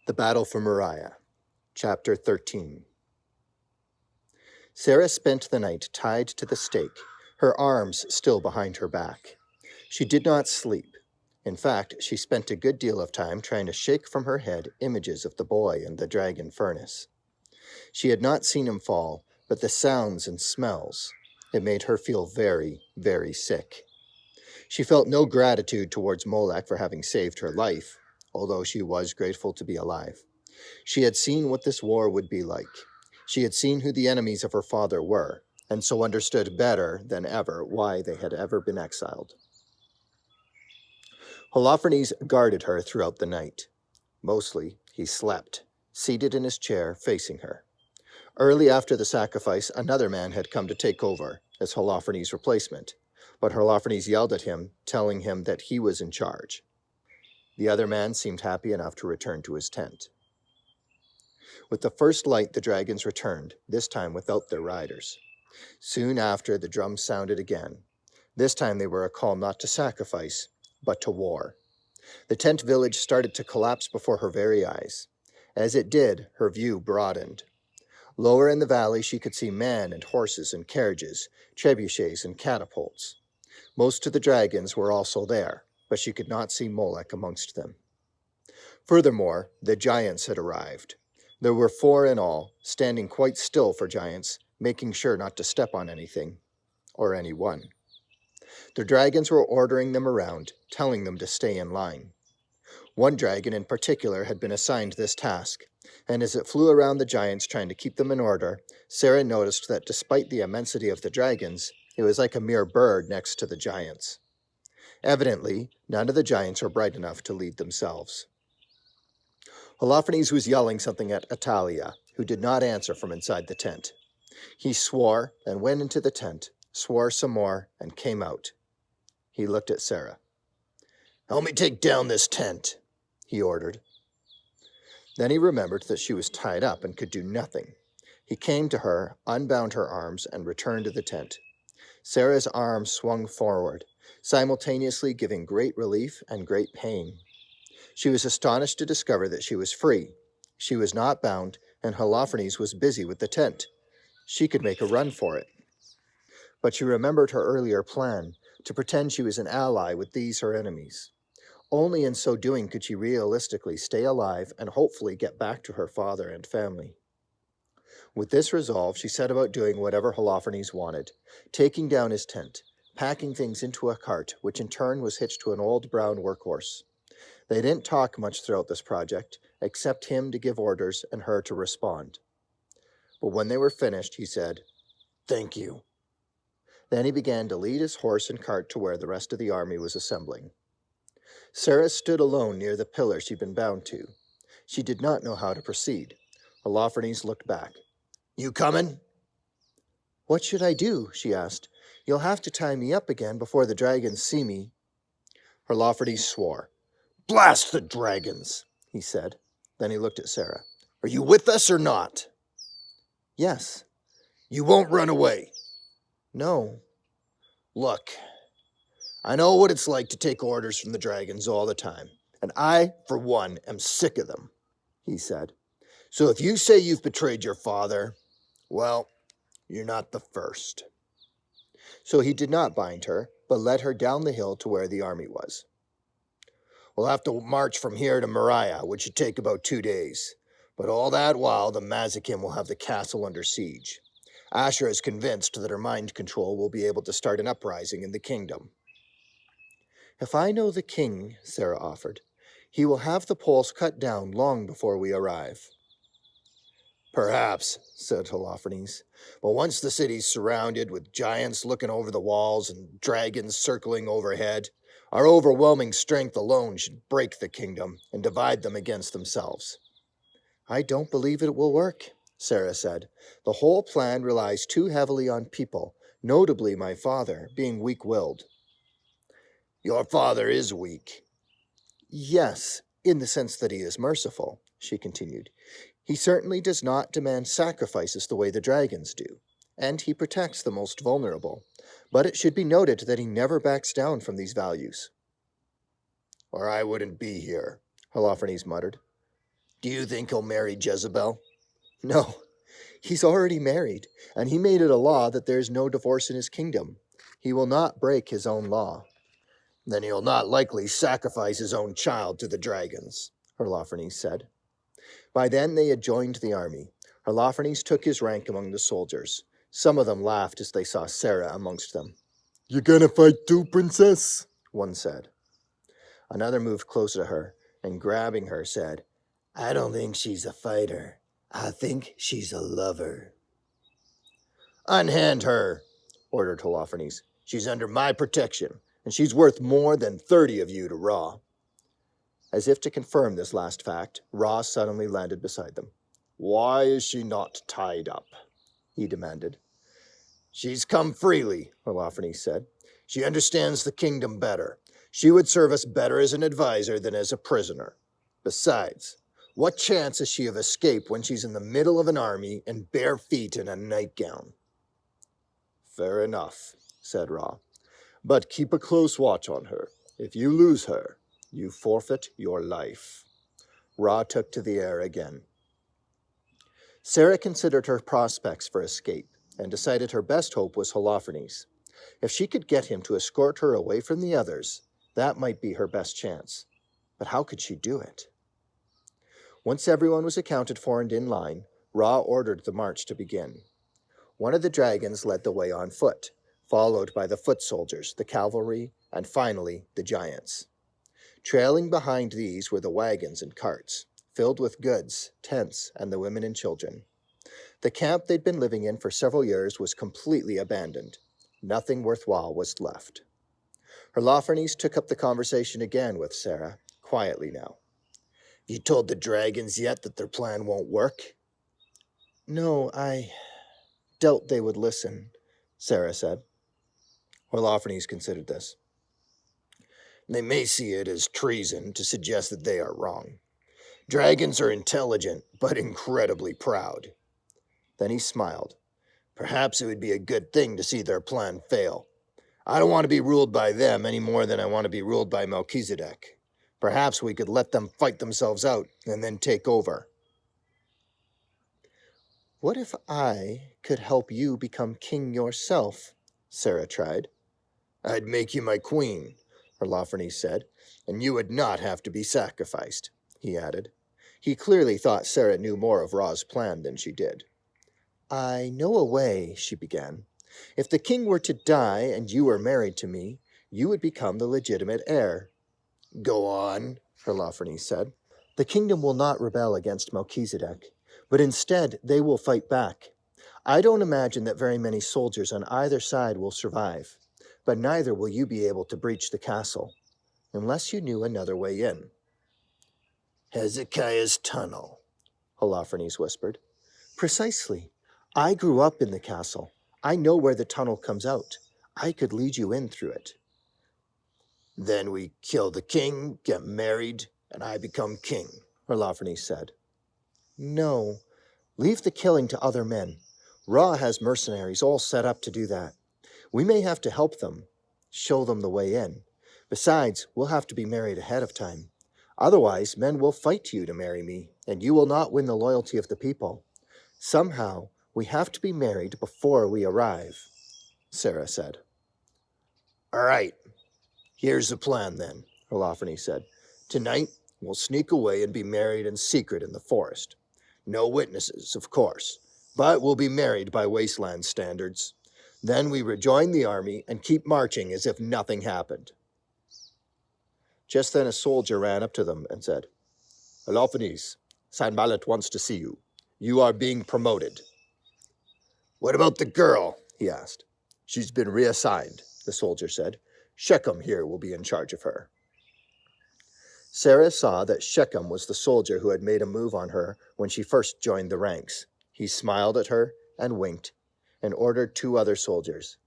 The Battle for Moriah, Chapter 13. Sarah spent the night tied to the stake, her arms still behind her back. She did not sleep. In fact, she spent a good deal of time trying to shake from her head images of the boy in the dragon furnace. She had not seen him fall, but the sounds and smells, it made her feel very, very sick. She felt no gratitude towards Molech for having saved her life, although she was grateful to be alive. She had seen what this war would be like. She had seen who the enemies of her father were, and so understood better than ever why they had ever been exiled. Holofernes guarded her throughout the night. Mostly, he slept, seated in his chair, facing her. Early after the sacrifice, another man had come to take over as Holofernes' replacement, but Holofernes yelled at him, telling him that he was in charge. The other man seemed happy enough to return to his tent. With the first light, the dragons returned, this time without their riders. Soon after, the drums sounded again. This time they were a call not to sacrifice, but to war. The tent village started to collapse before her very eyes. As it did, her view broadened. Lower in the valley, she could see men and horses and carriages, trebuchets and catapults. Most of the dragons were also there, but she could not see Molech amongst them. Furthermore, the giants had arrived. There were 4 in all, standing quite still for giants, making sure not to step on anything, or anyone. The dragons were ordering them around, telling them to stay in line. One dragon in particular had been assigned this task, and as it flew around the giants trying to keep them in order, Sarah noticed that despite the immensity of the dragons, it was like a mere bird next to the giants. Evidently, none of the giants were bright enough to lead themselves. Holofernes was yelling something at Atalia, who did not answer from inside the tent. He swore and went into the tent, swore some more, and came out. He looked at Sarah. "Help me take down this tent," he ordered. Then he remembered that she was tied up and could do nothing. He came to her, unbound her arms, and returned to the tent. Sarah's arms swung forward, simultaneously giving great relief and great pain. She was astonished to discover that she was free. She was not bound, and Holofernes was busy with the tent. She could make a run for it. But she remembered her earlier plan, to pretend she was an ally with these her enemies. Only in so doing could she realistically stay alive and hopefully get back to her father and family. With this resolve, she set about doing whatever Holofernes wanted, taking down his tent, packing things into a cart, which in turn was hitched to an old brown workhorse. They didn't talk much throughout this project, except him to give orders and her to respond. But when they were finished, he said, "Thank you." Then he began to lead his horse and cart to where the rest of the army was assembling. Sarah stood alone near the pillar she'd been bound to. She did not know how to proceed. Holofernes looked back. "You coming?" "What should I do?" she asked. "You'll have to tie me up again before the dragons see me." Holofernes swore. "Blast the dragons," he said. Then he looked at Sarah. "Are you with us or not?" "Yes." "You won't run away?" "No." "Look, I know what it's like to take orders from the dragons all the time, and I, for one, am sick of them," he said. "So if you say you've betrayed your father, well, you're not the first." So he did not bind her, but led her down the hill to where the army was. "We'll have to march from here to Moriah, which should take about 2 days. But all that while, the Mazikim will have the castle under siege. Asher is convinced that her mind control will be able to start an uprising in the kingdom." "If I know the king," Sarah offered, "he will have the poles cut down long before we arrive." "Perhaps," said Holofernes, "but once the city's surrounded with giants looking over the walls and dragons circling overhead, our overwhelming strength alone should break the kingdom and divide them against themselves." "I don't believe it will work," Sarah said. "The whole plan relies too heavily on people, notably my father, being weak-willed." "Your father is weak." "Yes, in the sense that he is merciful," she continued. "He certainly does not demand sacrifices the way the dragons do, and he protects the most vulnerable. But it should be noted that he never backs down from these values." "Or I wouldn't be here," Holofernes muttered. Do you think he'll marry Jezebel? No, he's already married, and he made it a law that there's no divorce in his kingdom. He will not break his own law. Then he'll not likely sacrifice his own child to the dragons, Holofernes said. By then they had joined the army. Holofernes took his rank among the soldiers. Some of them laughed as they saw Sarah amongst them. You gonna fight too, princess? One said. Another moved closer to her, and grabbing her said, I don't think she's a fighter. I think she's a lover. Unhand her, ordered Holofernes. She's under my protection, and she's worth more than 30 of you to Ra. As if to confirm this last fact, Ra suddenly landed beside them. Why is she not tied up? He demanded. She's come freely, Holofernes said. She understands the kingdom better. She would serve us better as an advisor than as a prisoner. Besides, what chance has she of escape when she's in the middle of an army and bare feet in a nightgown? Fair enough, said Ra. But keep a close watch on her. If you lose her, you forfeit your life. Ra took to the air again. Sarah considered her prospects for escape and decided her best hope was Holofernes. If she could get him to escort her away from the others, that might be her best chance. But how could she do it? Once everyone was accounted for and in line, Ra ordered the march to begin. One of the dragons led the way on foot, followed by the foot soldiers, the cavalry, and finally the giants. Trailing behind these were the wagons and carts, filled with goods, tents, and the women and children. The camp they'd been living in for several years was completely abandoned. Nothing worthwhile was left. Holofernes took up the conversation again with Sarah, quietly now. You told the dragons yet that their plan won't work? No, I doubt they would listen, Sarah said. Holofernes considered this. They may see it as treason to suggest that they are wrong. Dragons are intelligent, but incredibly proud. Then he smiled. Perhaps it would be a good thing to see their plan fail. I don't want to be ruled by them any more than I want to be ruled by Melchizedek. Perhaps we could let them fight themselves out and then take over. What if I could help you become king yourself? Sarah tried. I'd make you my queen, Holofernes said, and you would not have to be sacrificed, he added. He clearly thought Sarah knew more of Ra's plan than she did. I know a way, she began. If the king were to die and you were married to me, you would become the legitimate heir. Go on, Holofernes said. The kingdom will not rebel against Melchizedek, but instead they will fight back. I don't imagine that very many soldiers on either side will survive, but neither will you be able to breach the castle, unless you knew another way in. Hezekiah's tunnel, Holofernes whispered. Precisely. I grew up in the castle. I know where the tunnel comes out. I could lead you in through it. Then we kill the king, get married, and I become king, Holofernes said. No, leave the killing to other men. Ra has mercenaries all set up to do that. We may have to help them, show them the way in. Besides, we'll have to be married ahead of time. Otherwise, men will fight you to marry me, and you will not win the loyalty of the people. Somehow, we have to be married before we arrive, Sarah said. All right, here's the plan then, Holofernes said. Tonight, we'll sneak away and be married in secret in the forest. No witnesses, of course, but we'll be married by wasteland standards. Then we rejoin the army and keep marching as if nothing happened. Just then a soldier ran up to them and said, Holofernes, Sanballat wants to see you. You are being promoted. What about the girl? He asked. She's been reassigned, the soldier said. Shechem here will be in charge of her. Sarah saw that Shechem was the soldier who had made a move on her when she first joined the ranks. He smiled at her and winked and ordered 2 other soldiers.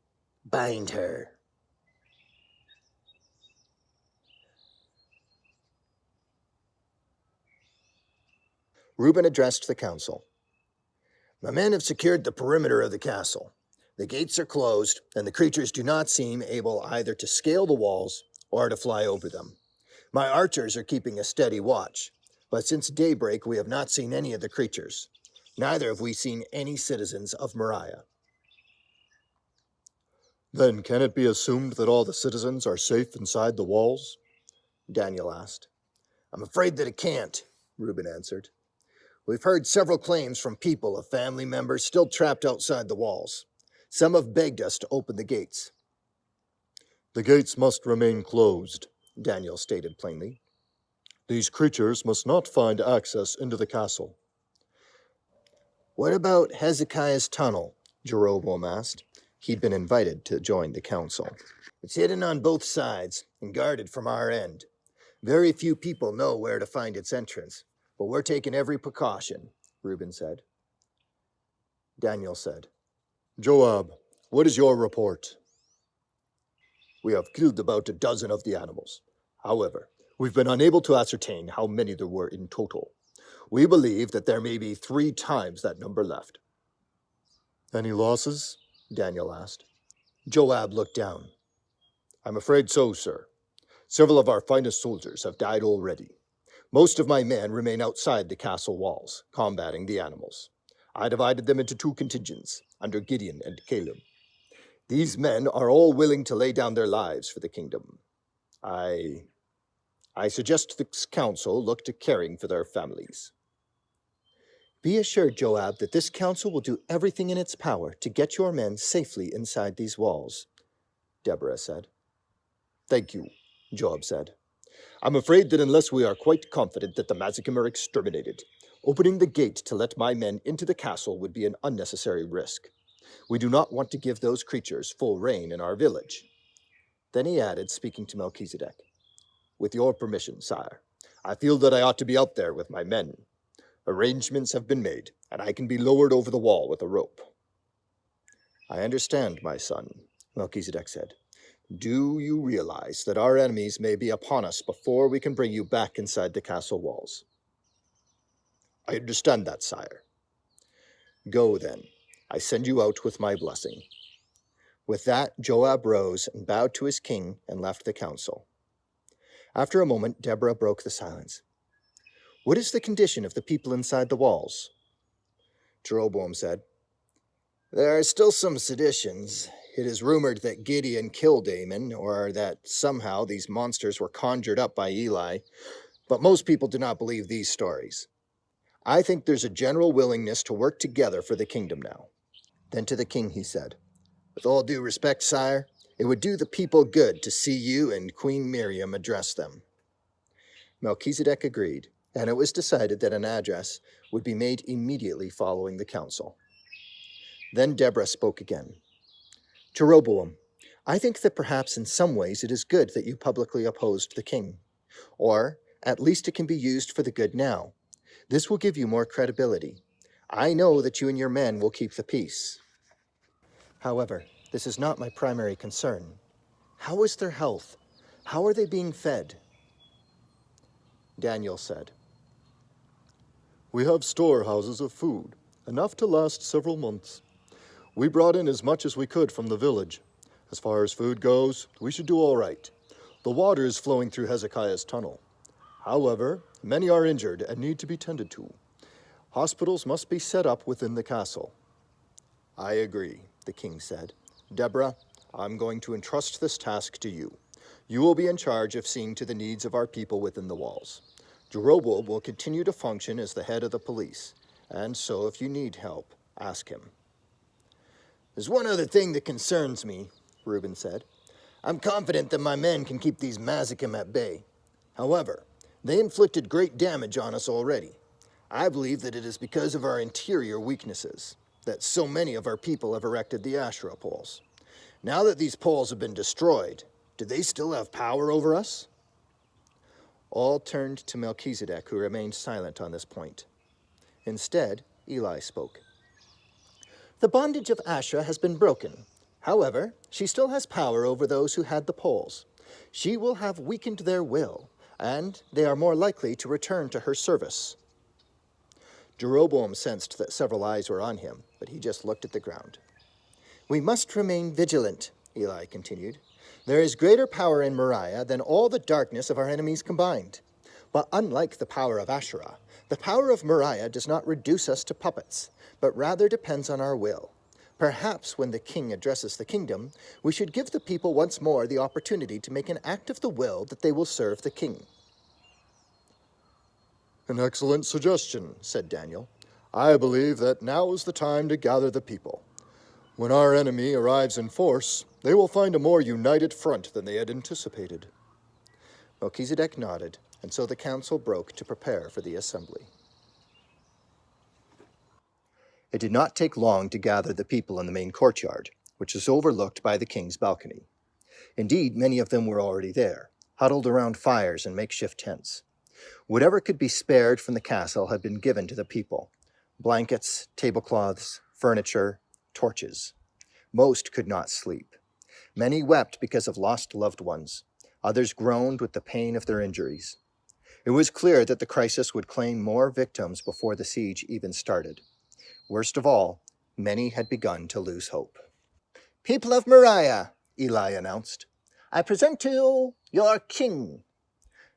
Bind her. Reuben addressed the council. My men have secured the perimeter of the castle. The gates are closed, and the creatures do not seem able either to scale the walls or to fly over them. My archers are keeping a steady watch. But since daybreak we have not seen any of the creatures. Neither have we seen any citizens of Moriah. Then can it be assumed that all the citizens are safe inside the walls? Daniel asked. I'm afraid that it can't, Reuben answered. We've heard several claims from people of family members still trapped outside the walls. Some have begged us to open the gates. The gates must remain closed, Daniel stated plainly. These creatures must not find access into the castle. What about Hezekiah's tunnel? Jeroboam asked. He'd been invited to join the council. It's hidden on both sides and guarded from our end. Very few people know where to find its entrance, but we're taking every precaution, Reuben said. Daniel said, Joab, what is your report? We have killed about a dozen of the animals. However, we've been unable to ascertain how many there were in total. We believe that there may be 3 times that number left. Any losses? Daniel asked. Joab looked down. I'm afraid so, sir. Several of our finest soldiers have died already. Most of my men remain outside the castle walls, combating the animals. I divided them into 2 contingents, under Gideon and Caleb. These men are all willing to lay down their lives for the kingdom. I suggest this council look to caring for their families. Be assured, Joab, that this council will do everything in its power to get your men safely inside these walls, Deborah said. Thank you, Joab said. I'm afraid that unless we are quite confident that the Mazikim are exterminated, opening the gate to let my men into the castle would be an unnecessary risk. We do not want to give those creatures full reign in our village. Then he added, speaking to Melchizedek, With your permission, sire, I feel that I ought to be out there with my men. Arrangements have been made, and I can be lowered over the wall with a rope. I understand, my son, Melchizedek said. Do you realize that our enemies may be upon us before we can bring you back inside the castle walls? I understand that, sire. Go, then. I send you out with my blessing. With that, Joab rose and bowed to his king and left the council. After a moment, Deborah broke the silence. What is the condition of the people inside the walls? Jeroboam said, There are still some seditions. It is rumored that Gideon killed Ammon, or that somehow these monsters were conjured up by Eli, but most people do not believe these stories. I think there's a general willingness to work together for the kingdom now. Then to the king he said, With all due respect, sire, it would do the people good to see you and Queen Miriam address them. Melchizedek agreed, and it was decided that an address would be made immediately following the council. Then Deborah spoke again. Jeroboam, I think that perhaps in some ways it is good that you publicly opposed the king. Or, at least it can be used for the good now. This will give you more credibility. I know that you and your men will keep the peace. However, this is not my primary concern. How is their health? How are they being fed? Daniel said, We have storehouses of food, enough to last several months. We brought in as much as we could from the village. As far as food goes, we should do all right. The water is flowing through Hezekiah's tunnel. However, many are injured and need to be tended to. Hospitals must be set up within the castle. I agree, the king said. Deborah, I'm going to entrust this task to you. You will be in charge of seeing to the needs of our people within the walls. Jeroboam will continue to function as the head of the police, and so if you need help, ask him. There's one other thing that concerns me, Reuben said. I'm confident that my men can keep these Mazikim at bay. However, they inflicted great damage on us already. I believe that it is because of our interior weaknesses that so many of our people have erected the Asherah poles. Now that these poles have been destroyed, do they still have power over us? All turned to Melchizedek, who remained silent on this point. Instead, Eli spoke. The bondage of Asherah has been broken. However, she still has power over those who had the poles. She will have weakened their will, and they are more likely to return to her service. Jeroboam sensed that several eyes were on him, but he just looked at the ground. We must remain vigilant, Eli continued. There is greater power in Moriah than all the darkness of our enemies combined. But unlike the power of Asherah, the power of Moriah does not reduce us to puppets, but rather depends on our will. Perhaps when the king addresses the kingdom, we should give the people once more the opportunity to make an act of the will that they will serve the king. An excellent suggestion, said Daniel. I believe that now is the time to gather the people. When our enemy arrives in force, they will find a more united front than they had anticipated. Melchizedek nodded, and so the council broke to prepare for the assembly. It did not take long to gather the people in the main courtyard, which is overlooked by the king's balcony. Indeed, many of them were already there, huddled around fires and makeshift tents. Whatever could be spared from the castle had been given to the people: blankets, tablecloths, furniture, torches. Most could not sleep. Many wept because of lost loved ones. Others groaned with the pain of their injuries. It was clear that the crisis would claim more victims before the siege even started. Worst of all, many had begun to lose hope. "People of Moriah," Eli announced, "I present to you your king."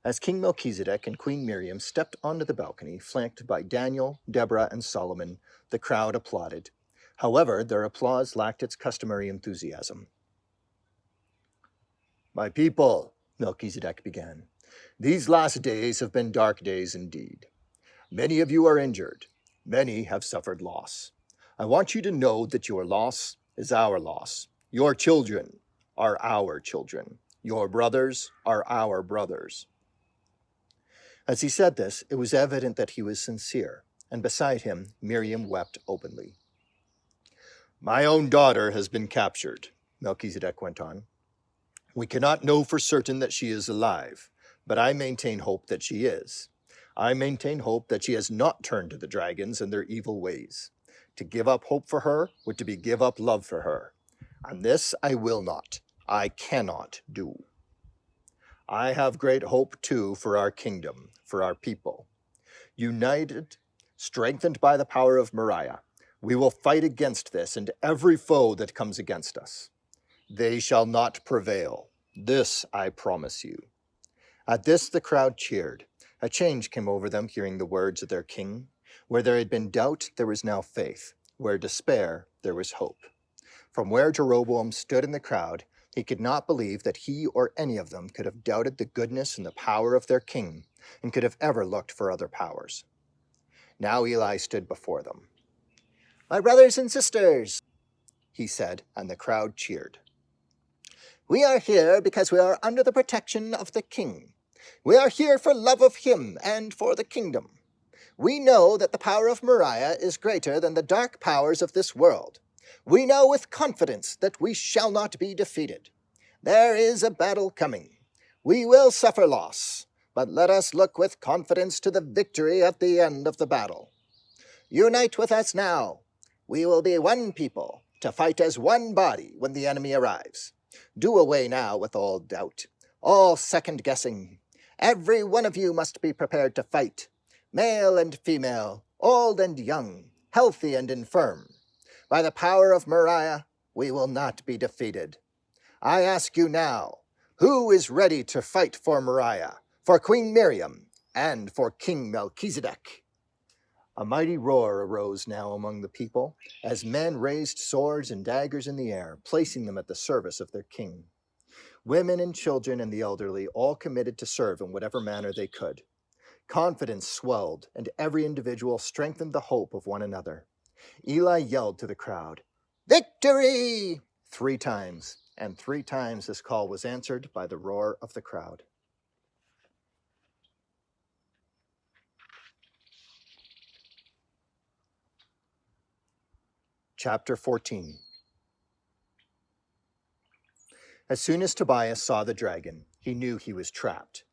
As King Melchizedek and Queen Miriam stepped onto the balcony, flanked by Daniel, Deborah, and Solomon, the crowd applauded. However, their applause lacked its customary enthusiasm. "My people," Melchizedek began, "these last days have been dark days indeed. Many of you are injured. Many have suffered loss. I want you to know that your loss is our loss. Your children are our children. Your brothers are our brothers." As he said this, it was evident that he was sincere, and beside him, Miriam wept openly. "My own daughter has been captured," Melchizedek went on. "We cannot know for certain that she is alive, but I maintain hope that she is. I maintain hope that she has not turned to the dragons and their evil ways. To give up hope for her would to be give up love for her. And this I will not, I cannot do. I have great hope, too, for our kingdom, for our people. United, strengthened by the power of Moriah, we will fight against this and every foe that comes against us. They shall not prevail. This I promise you." At this the crowd cheered. A change came over them hearing the words of their king. Where there had been doubt, there was now faith. Where despair, there was hope. From where Jeroboam stood in the crowd, he could not believe that he or any of them could have doubted the goodness and the power of their king, and could have ever looked for other powers. Now Eli stood before them. "My brothers and sisters," he said, and the crowd cheered. "We are here because we are under the protection of the king. We are here for love of him and for the kingdom. We know that the power of Moriah is greater than the dark powers of this world. We know with confidence that we shall not be defeated. There is a battle coming. We will suffer loss, but let us look with confidence to the victory at the end of the battle. Unite with us now. We will be one people, to fight as one body when the enemy arrives. Do away now with all doubt, all second-guessing. Every one of you must be prepared to fight, male and female, old and young, healthy and infirm. By the power of Moriah, we will not be defeated. I ask you now, who is ready to fight for Moriah, for Queen Miriam, and for King Melchizedek?" A mighty roar arose now among the people, as men raised swords and daggers in the air, placing them at the service of their king. Women and children and the elderly all committed to serve in whatever manner they could. Confidence swelled, and every individual strengthened the hope of one another. Eli yelled to the crowd, "Victory!" 3 times, and 3 times this call was answered by the roar of the crowd. Chapter 14. As soon as Tobias saw the dragon, he knew he was trapped.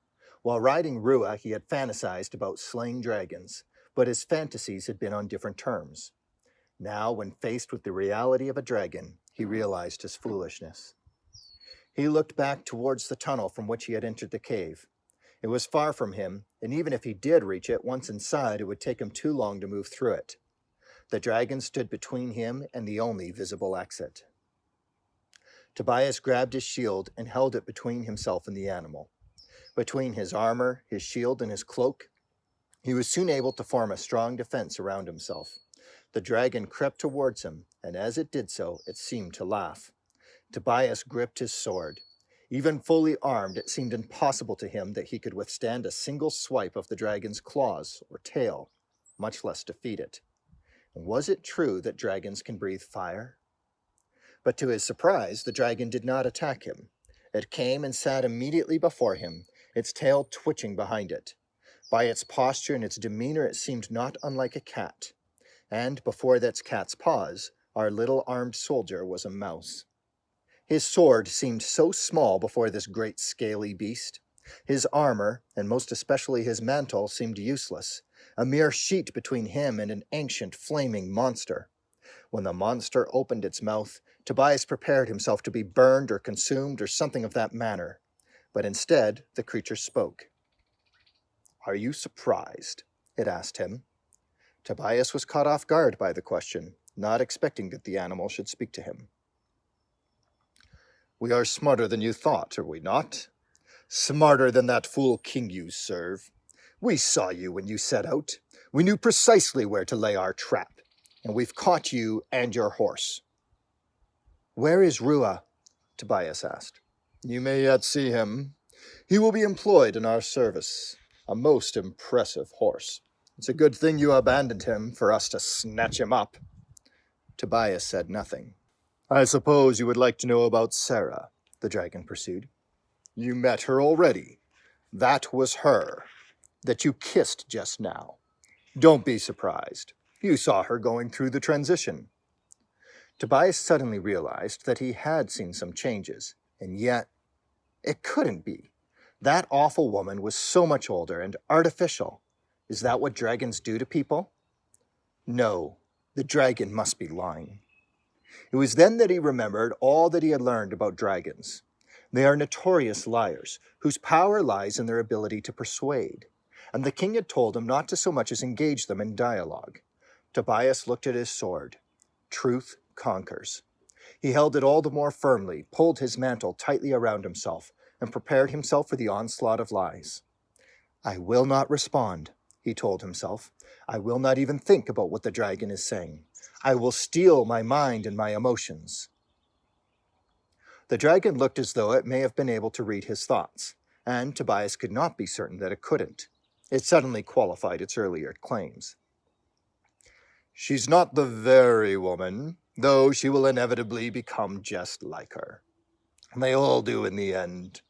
While riding Ruah, he had fantasized about slaying dragons, but his fantasies had been on different terms. Now, when faced with the reality of a dragon, he realized his foolishness. He looked back towards the tunnel from which he had entered the cave. It was far from him, and even if he did reach it, once inside, it would take him too long to move through it. The dragon stood between him and the only visible exit. Tobias grabbed his shield and held it between himself and the animal. Between his armor, his shield, and his cloak, he was soon able to form a strong defense around himself. The dragon crept towards him, and as it did so, it seemed to laugh. Tobias gripped his sword. Even fully armed, it seemed impossible to him that he could withstand a single swipe of the dragon's claws or tail, much less defeat it. Was it true that dragons can breathe fire? But to his surprise, the dragon did not attack him. It came and sat immediately before him, its tail twitching behind it. By its posture and its demeanor, it seemed not unlike a cat. And before that cat's paws, our little armed soldier was a mouse. His sword seemed so small before this great scaly beast. His armor, and most especially his mantle, seemed useless, a mere sheet between him and an ancient flaming monster. When the monster opened its mouth, Tobias prepared himself to be burned or consumed or something of that manner. But instead, the creature spoke. "Are you surprised?" it asked him. Tobias was caught off guard by the question, not expecting that the animal should speak to him. "We are smarter than you thought, are we not? Smarter than that fool king you serve. We saw you when you set out. We knew precisely where to lay our trap, and we've caught you and your horse." "Where is Rua?" Tobias asked. "You may yet see him. He will be employed in our service. A most impressive horse. It's a good thing you abandoned him for us to snatch him up." Tobias said nothing. "I suppose you would like to know about Sarah," the dragon pursued. "You met her already. That was her that you kissed just now. Don't be surprised. You saw her going through the transition." Tobias suddenly realized that he had seen some changes, and yet it couldn't be. That awful woman was so much older and artificial. Is that what dragons do to people? No, the dragon must be lying. It was then that he remembered all that he had learned about dragons. They are notorious liars, whose power lies in their ability to persuade, and the king had told him not to so much as engage them in dialogue. Tobias looked at his sword. Truth conquers. He held it all the more firmly, pulled his mantle tightly around himself, and prepared himself for the onslaught of lies. "I will not respond," he told himself. "I will not even think about what the dragon is saying. I will steel my mind and my emotions." The dragon looked as though it may have been able to read his thoughts, and Tobias could not be certain that it couldn't. It suddenly qualified its earlier claims. "She's not the very woman, though she will inevitably become just like her. They all do in the end.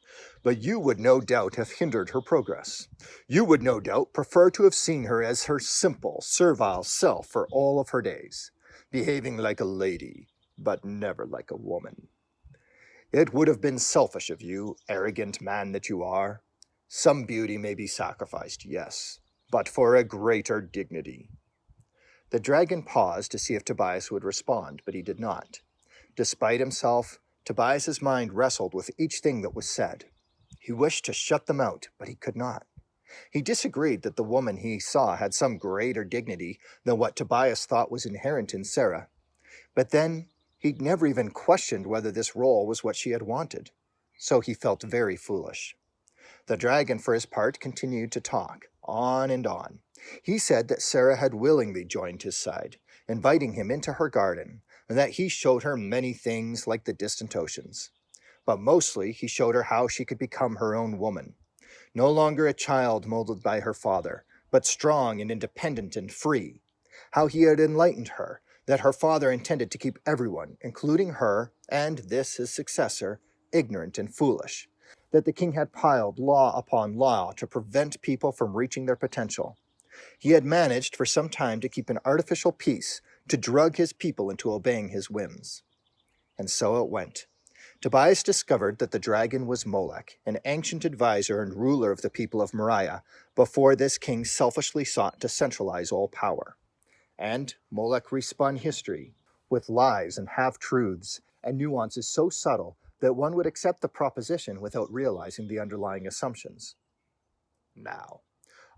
But you would no doubt have hindered her progress. You would no doubt prefer to have seen her as her simple, servile self for all of her days, behaving like a lady, but never like a woman. It would have been selfish of you, arrogant man that you are. Some beauty may be sacrificed, yes, but for a greater dignity." The dragon paused to see if Tobias would respond, but he did not. Despite himself, Tobias's mind wrestled with each thing that was said. He wished to shut them out, but he could not. He disagreed that the woman he saw had some greater dignity than what Tobias thought was inherent in Sarah. But then, he'd never even questioned whether this role was what she had wanted. So he felt very foolish. The dragon, for his part, continued to talk, on and on. He said that Sarah had willingly joined his side, inviting him into her garden, and that he showed her many things like the distant oceans. But mostly he showed her how she could become her own woman. No longer a child molded by her father, but strong and independent and free. How he had enlightened her, that her father intended to keep everyone, including her and this his successor, ignorant and foolish. That the king had piled law upon law to prevent people from reaching their potential. He had managed for some time to keep an artificial peace, to drug his people into obeying his whims. And so it went. Tobias discovered that the dragon was Molech, an ancient advisor and ruler of the people of Moriah, before this king selfishly sought to centralize all power. And Molech respun history, with lies and half-truths, and nuances so subtle that one would accept the proposition without realizing the underlying assumptions. "Now,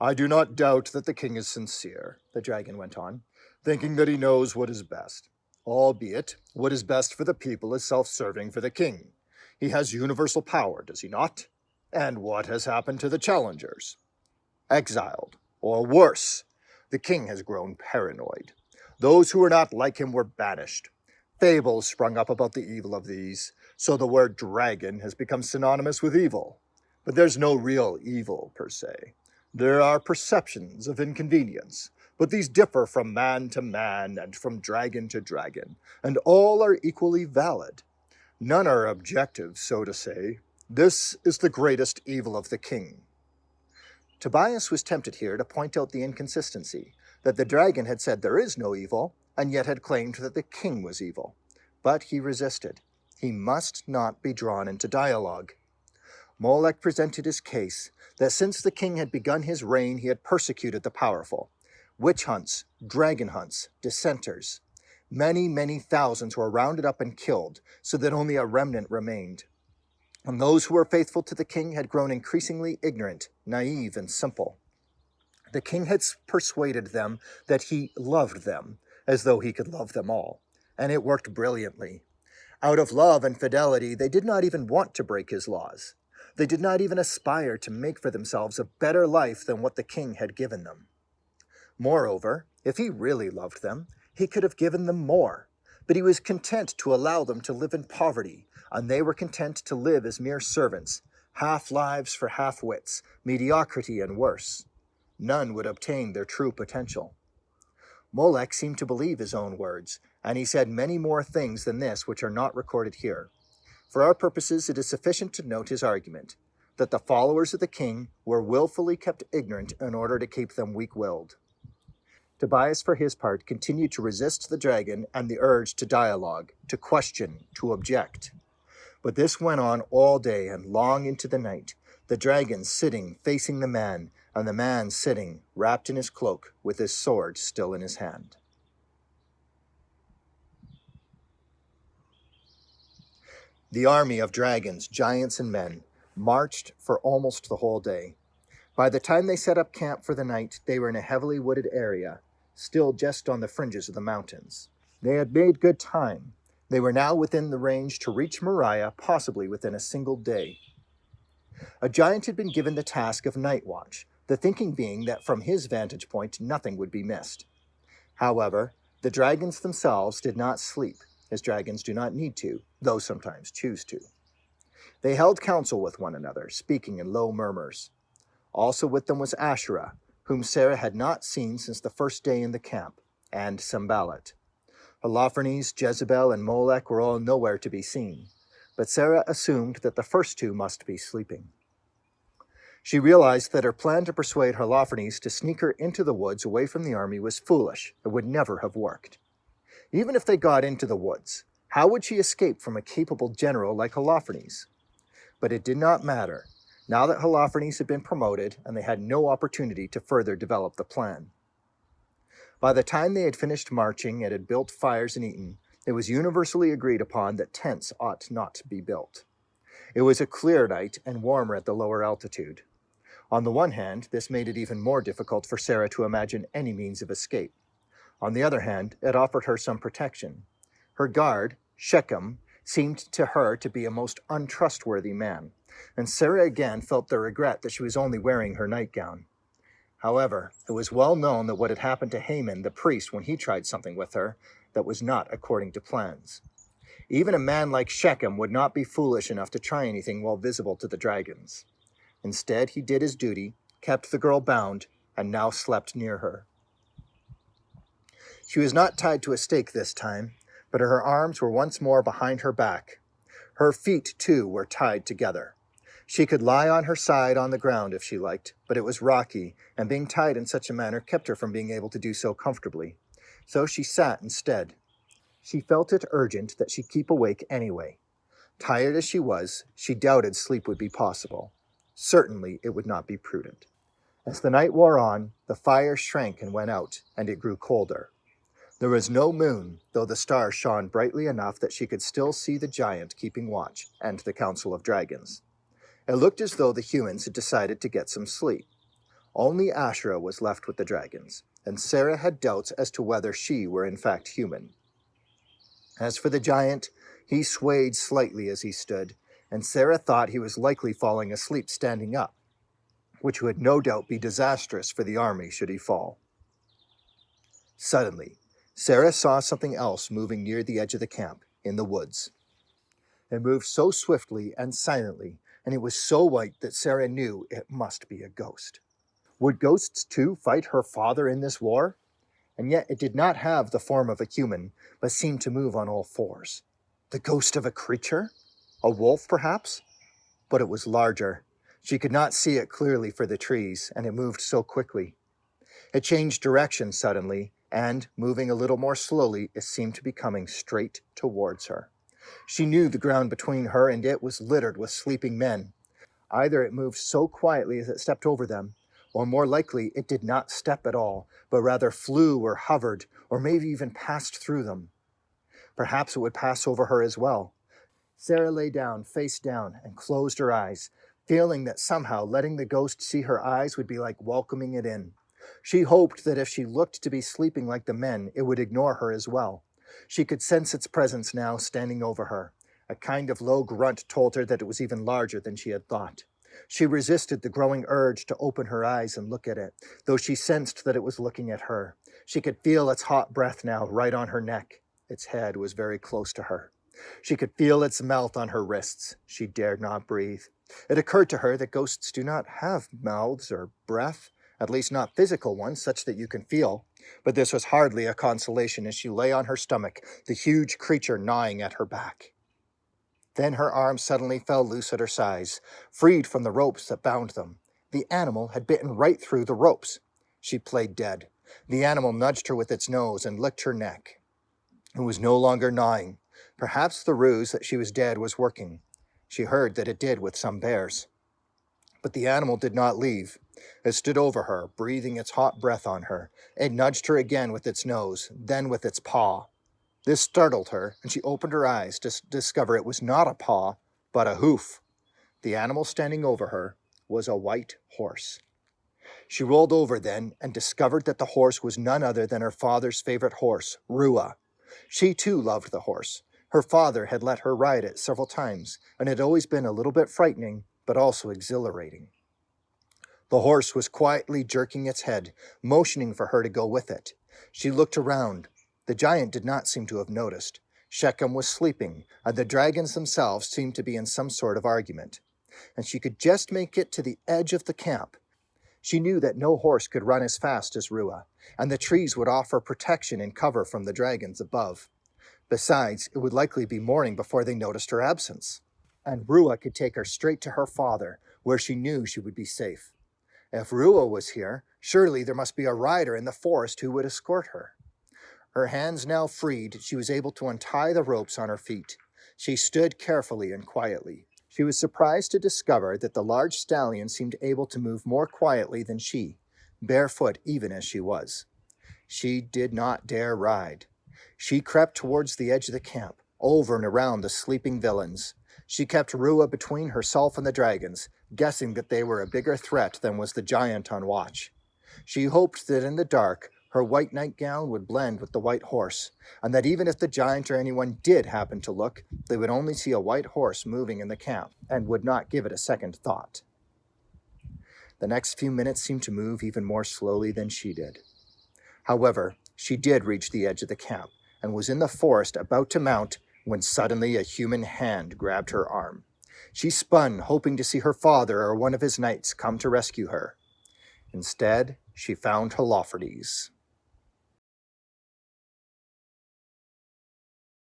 I do not doubt that the king is sincere," the dragon went on, "thinking that he knows what is best. Albeit, what is best for the people is self-serving for the king. He has universal power, does he not? And what has happened to the challengers? Exiled, or worse. The king has grown paranoid. Those who were not like him were banished. Fables sprung up about the evil of these, so the word dragon has become synonymous with evil. But there's no real evil, per se. There are perceptions of inconvenience, but these differ from man to man and from dragon to dragon, and all are equally valid. None are objective, so to say. This is the greatest evil of the king. Tobias was tempted here to point out the inconsistency, that the dragon had said there is no evil, and yet had claimed that the king was evil. But he resisted. He must not be drawn into dialogue. Molech presented his case that since the king had begun his reign, he had persecuted the powerful. Witch hunts, dragon hunts, dissenters. Many, many thousands were rounded up and killed, so that only a remnant remained. And those who were faithful to the king had grown increasingly ignorant, naive, and simple. The king had persuaded them that he loved them, as though he could love them all, and it worked brilliantly. Out of love and fidelity, they did not even want to break his laws. They did not even aspire to make for themselves a better life than what the king had given them. Moreover, if he really loved them, he could have given them more, but he was content to allow them to live in poverty, and they were content to live as mere servants, half-lives for half-wits, mediocrity and worse. None would obtain their true potential. Molech seemed to believe his own words, and he said many more things than this which are not recorded here. For our purposes, it is sufficient to note his argument, that the followers of the king were willfully kept ignorant in order to keep them weak-willed. Tobias, for his part, continued to resist the dragon and the urge to dialogue, to question, to object. But this went on all day and long into the night, the dragon sitting facing the man, and the man sitting, wrapped in his cloak, with his sword still in his hand. The army of dragons, giants, and men marched for almost the whole day. By the time they set up camp for the night, they were in a heavily wooded area, still just on the fringes of the mountains. They had made good time. They were now within the range to reach Moriah, possibly within a single day. A giant had been given the task of night watch, the thinking being that from his vantage point nothing would be missed. However, the dragons themselves did not sleep, as dragons do not need to, though sometimes choose to. They held counsel with one another, speaking in low murmurs. Also with them was Asherah, whom Sarah had not seen since the first day in the camp, and Sanballat. Holofernes, Jezebel, and Molech were all nowhere to be seen, but Sarah assumed that the first two must be sleeping. She realized that her plan to persuade Holofernes to sneak her into the woods away from the army was foolish and would never have worked. Even if they got into the woods, how would she escape from a capable general like Holofernes? But it did not matter, now that Holofernes had been promoted and they had no opportunity to further develop the plan. By the time they had finished marching and had built fires and eaten, it was universally agreed upon that tents ought not to be built. It was a clear night and warmer at the lower altitude. On the one hand, this made it even more difficult for Sarah to imagine any means of escape. On the other hand, it offered her some protection. Her guard, Shechem, seemed to her to be a most untrustworthy man, and Sarah again felt the regret that she was only wearing her nightgown. However, it was well known that what had happened to Haman, the priest, when he tried something with her that was not according to plans. Even a man like Shechem would not be foolish enough to try anything while visible to the dragons. Instead, he did his duty, kept the girl bound, and now slept near her. She was not tied to a stake this time, but her arms were once more behind her back. Her feet, too, were tied together. She could lie on her side on the ground if she liked, but it was rocky, and being tied in such a manner kept her from being able to do so comfortably. So she sat instead. She felt it urgent that she keep awake anyway. Tired as she was, she doubted sleep would be possible. Certainly it would not be prudent. As the night wore on, the fire shrank and went out, and it grew colder. There was no moon, though the stars shone brightly enough that she could still see the giant keeping watch and the council of dragons. It looked as though the humans had decided to get some sleep. Only Asherah was left with the dragons, and Sarah had doubts as to whether she were in fact human. As for the giant, he swayed slightly as he stood, and Sarah thought he was likely falling asleep standing up, which would no doubt be disastrous for the army should he fall. Suddenly, Sarah saw something else moving near the edge of the camp, in the woods. It moved so swiftly and silently, and it was so white that Sarah knew it must be a ghost. Would ghosts too fight her father in this war? And yet it did not have the form of a human, but seemed to move on all fours. The ghost of a creature? A wolf, perhaps? But it was larger. She could not see it clearly for the trees, and it moved so quickly. It changed direction suddenly, and, moving a little more slowly, it seemed to be coming straight towards her. She knew the ground between her and it was littered with sleeping men. Either it moved so quietly as it stepped over them, or more likely it did not step at all, but rather flew or hovered, or maybe even passed through them. Perhaps it would pass over her as well. Sarah lay down, face down, and closed her eyes, feeling that somehow letting the ghost see her eyes would be like welcoming it in. She hoped that if she looked to be sleeping like the men, it would ignore her as well. She could sense its presence now standing over her. A kind of low grunt told her that it was even larger than she had thought. She resisted the growing urge to open her eyes and look at it, though she sensed that it was looking at her. She could feel its hot breath now right on her neck. Its head was very close to her. She could feel its mouth on her wrists. She dared not breathe. It occurred to her that ghosts do not have mouths or breath, at least not physical ones, such that you can feel. But this was hardly a consolation as she lay on her stomach, the huge creature gnawing at her back. Then her arms suddenly fell loose at her sides, freed from the ropes that bound them. The animal had bitten right through the ropes. She played dead. The animal nudged her with its nose and licked her neck. It was no longer gnawing. Perhaps the ruse that she was dead was working. She heard that it did with some bears. But the animal did not leave. It stood over her, breathing its hot breath on her. It nudged her again with its nose, then with its paw. This startled her, and she opened her eyes to discover it was not a paw, but a hoof. The animal standing over her was a white horse. She rolled over then and discovered that the horse was none other than her father's favorite horse, Rua. She too loved the horse. Her father had let her ride it several times, and it had always been a little bit frightening, but also exhilarating. The horse was quietly jerking its head, motioning for her to go with it. She looked around. The giant did not seem to have noticed. Shechem was sleeping, and the dragons themselves seemed to be in some sort of argument. And she could just make it to the edge of the camp. She knew that no horse could run as fast as Rua, and the trees would offer protection and cover from the dragons above. Besides, it would likely be morning before they noticed her absence. And Rua could take her straight to her father, where she knew she would be safe. If Rua was here, surely there must be a rider in the forest who would escort her. Her hands now freed, she was able to untie the ropes on her feet. She stood carefully and quietly. She was surprised to discover that the large stallion seemed able to move more quietly than she, barefoot even as she was. She did not dare ride. She crept towards the edge of the camp, over and around the sleeping villains. She kept Rua between herself and the dragons, guessing that they were a bigger threat than was the giant on watch. She hoped that in the dark, her white nightgown would blend with the white horse, and that even if the giant or anyone did happen to look, they would only see a white horse moving in the camp, and would not give it a second thought. The next few minutes seemed to move even more slowly than she did. However, she did reach the edge of the camp, and was in the forest about to mount, when suddenly a human hand grabbed her arm. She spun, hoping to see her father or one of his knights come to rescue her. Instead, she found Holofernes.